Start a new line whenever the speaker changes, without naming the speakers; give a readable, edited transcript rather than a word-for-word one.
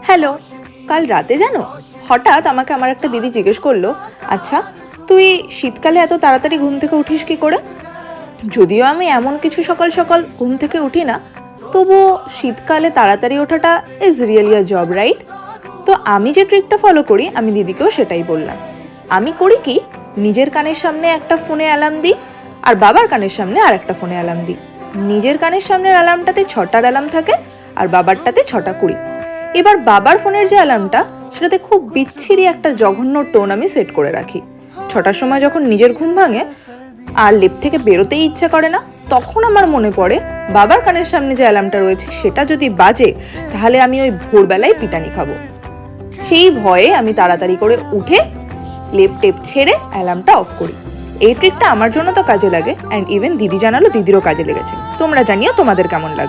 Hello. কাল রাতে জানো, হঠাৎ আমাকে আমার একটা দিদি জিজ্ঞেস করলো, আচ্ছা তুই শীতকালে এত তাড়াতাড়ি ঘুম থেকে উঠিস কি করে? যদিও আমি এমন কিছু সকাল সকাল ঘুম থেকে উঠি না, তবুও শীতকালে তাড়াতাড়ি ওঠাটা is really a job, right? তো আমি যে ট্রিকটা ফলো করি, আমি দিদিকেও সেটাই বললাম। আমি করি কি, নিজের কানের সামনে একটা ফোনে অ্যালার্ম দিই, আর বাবার কানের সামনে আর একটা ফোনে অ্যালার্ম দিই। নিজের কানের সামনের অ্যালার্মটাতে 6টার অ্যালার্ম থাকে, আর বাবারটাতে 6টা 20। এবার বাবার ফোনের যে অ্যালার্মটা, সেটাতে খুব বিচ্ছিরি একটা জঘন্য টোন আমি সেট করে রাখি। 6টার সময় যখন নিজের ঘুম ভাঙে আর লেপ থেকে বেরোতেই ইচ্ছা করে না, তখন আমার মনে পড়ে বাবার কানের সামনে যে অ্যালার্মটা রয়েছে সেটা যদি বাজে, তাহলে আমি ওই ভোরবেলায় পিটানি খাবো। সেই ভয়ে আমি তাড়াতাড়ি করে উঠে লেপ টেপ ছেড়ে অ্যালার্মটা অফ করি। এই ট্রিকটা আমার জন্য তো কাজে লাগে, অ্যান্ড ইভেন দিদি জানালো দিদিরও কাজে লেগেছে। তোমরা জানিও তোমাদের কেমন লাগবে।